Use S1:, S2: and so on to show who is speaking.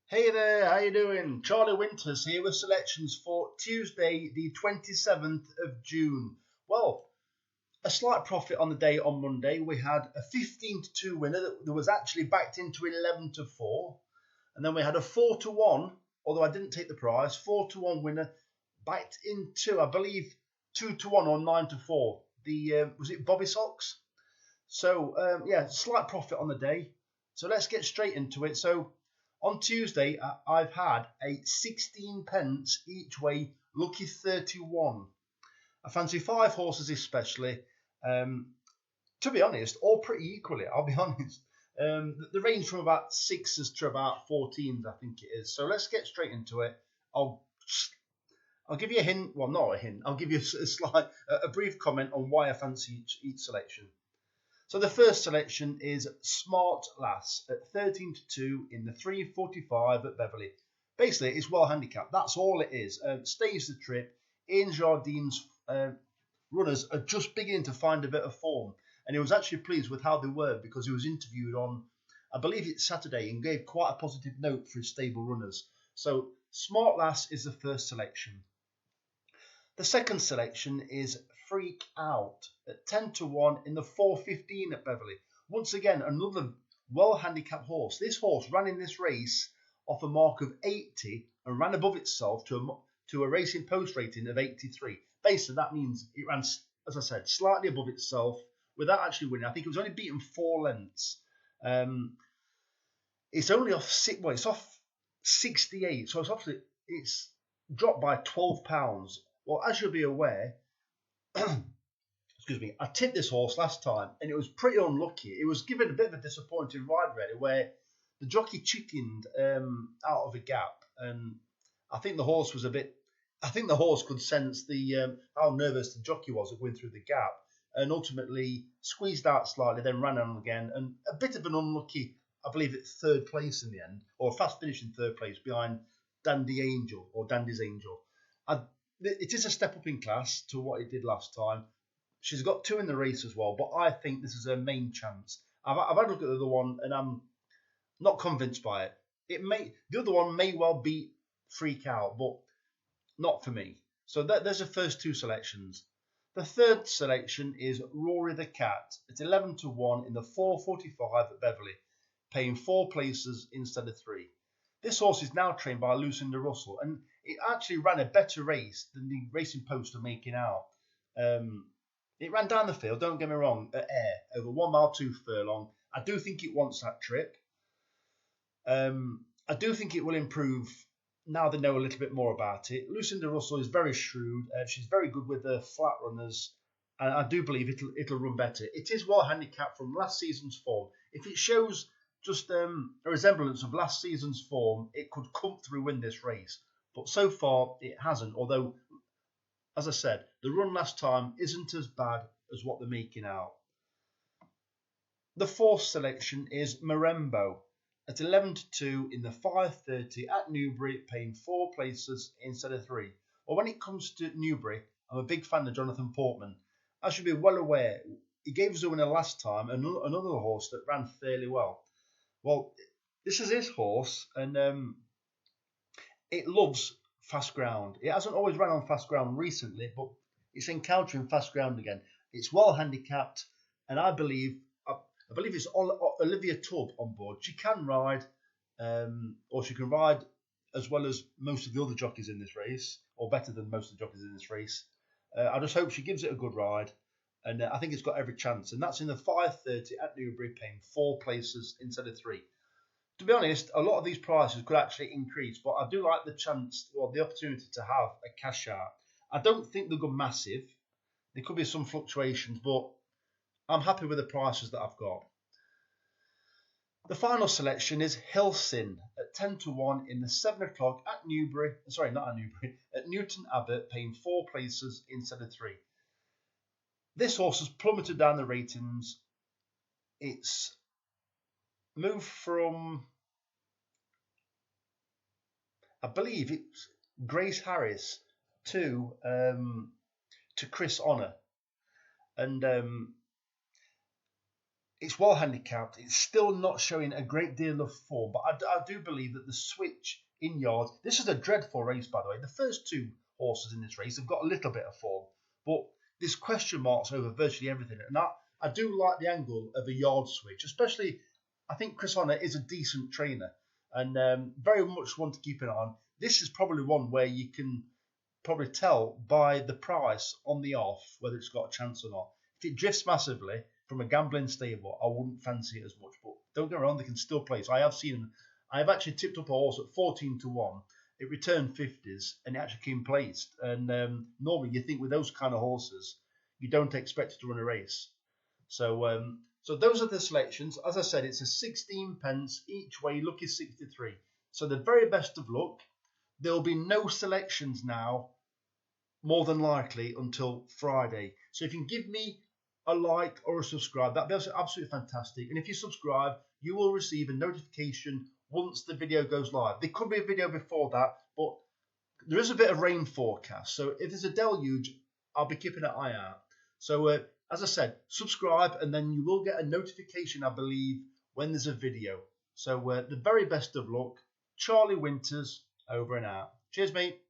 S1: Hey there, how you doing? Charlie Winters here with selections for Tuesday, the 27th of June. Well, a slight profit on the day on Monday. We had a 15-2 winner that was actually backed into 11-4. And then we had a 4-1, although I didn't take the prize, 4-1 winner backed into, I believe, 2-1 or 9-4. Was it Bobby Socks? So, yeah, slight profit on the day. So let's get straight into it. So on Tuesday, I've had a 16 pence each way, lucky 31. I fancy 5 horses especially. To be honest, all pretty equally, I'll be honest. The range from about 6s to about 14s, I think it is. So let's get straight into it. I'll give you a hint. Well, not a hint. I'll give you a brief comment on why I fancy each selection. So the first selection is Smart Lass at 13-2 in the 3:45 at Beverley. Basically, it's well handicapped. That's all it is. Stays the trip. Ian Jardine's runners are just beginning to find a bit of form. And he was actually pleased with how they were because he was interviewed on, I believe it's Saturday, and gave quite a positive note for his stable runners. So Smart Lass is the first selection. The second selection is Freak Out at 10-1 in the 4:15 at Beverley. Once again, another well-handicapped horse. This horse ran in this race off a mark of 80 and ran above itself to a racing post rating of 83. Basically, that means it ran, as I said, slightly above itself without actually winning. I think it was only beaten 4 lengths. It's only off it's off 68, so it's dropped by £12. Well, as you'll be aware, excuse me, I tipped this horse last time and it was pretty unlucky. It was given a bit of a disappointing ride, really, where the jockey chickened out of a gap, and I think the horse could sense how nervous the jockey was at going through the gap, and ultimately squeezed out slightly, then ran on again, and a bit of an unlucky, I believe it's 3rd place in the end, or fast finish in 3rd place behind Dandy's Angel. It is a step up in class to what it did last time. She's got 2 in the race as well, but I think this is her main chance. I've had a look at the other one, and I'm not convinced by it. The other one may well beat Freak Out, but not for me. So there's the first 2 selections. The third selection is Rory the Cat at 11-1 in the 4:45 at Beverley, paying 4 places instead of 3. This horse is now trained by Lucinda Russell, and it actually ran a better race than the racing post are making out. It ran down the field, don't get me wrong, at air, over 1 mile 2 furlong. I do think it wants that trip. I do think it will improve now they know a little bit more about it. Lucinda Russell is very shrewd. She's very good with the flat runners, and I do believe it'll run better. It is well handicapped from last season's form. If it shows just a resemblance of last season's form, it could comfortably win this race. But so far, it hasn't. Although, as I said, the run last time isn't as bad as what they're making out. The fourth selection is Marembo at 11-2 in the 5:30 at Newbury, paying 4 places instead of 3. Well, when it comes to Newbury, I'm a big fan of Jonathan Portman. As you'll be well aware, he gave us a winner last time, another horse that ran fairly well. Well, this is his horse, and it loves fast ground. It hasn't always run on fast ground recently, but it's encountering fast ground again. It's well handicapped, and I believe it's Olivia Tubb on board. She can ride, or she can ride as well as most of the other jockeys in this race, or better than most of the jockeys in this race. I just hope she gives it a good ride, and I think it's got every chance. And that's in the 5:30 at Newbury, paying 4 places instead of 3. To be honest, a lot of these prices could actually increase, but I do like the chance, or the opportunity to have a cash out. I don't think they'll go massive. There could be some fluctuations, but I'm happy with the prices that I've got. The final selection is Hilsin at 10-1 in the 7 o'clock at Newbury. Sorry, not at Newbury, at Newton Abbot, paying 4 places instead of 3. This horse has plummeted down the ratings. It's moved from, I believe it's Grace Harris to Chris Honor, and It's well handicapped. It's still not showing a great deal of form, but I do believe that the switch in yards. This is a dreadful race, by the way. The first two horses in this race have got a little bit of form, but there's question marks over virtually everything. And I do like the angle of a yard switch, especially. I think Chris Honor is a decent trainer and very much one to keep an eye on. This is probably one where you can probably tell by the price on the off whether it's got a chance or not. If it drifts massively from a gambling stable, I wouldn't fancy it as much. But don't get me wrong, they can still play. So I have seen them. I have actually tipped up a horse at 14-1. It returned 50s and it actually came placed. And normally you think with those kind of horses, you don't expect it to run a race. So those are the selections. As I said, it's a 16 pence each way. Lucky 63. So the very best of luck. There will be no selections now, more than likely, until Friday. So if you can give me a like or a subscribe, that'd be absolutely fantastic. And if you subscribe, you will receive a notification once the video goes live. There could be a video before that, but there is a bit of rain forecast. So if there's a deluge, I'll be keeping an eye out. So as I said, subscribe and then you will get a notification, I believe, when there's a video. So the very best of luck. Charlie Winters, over and out. Cheers, mate.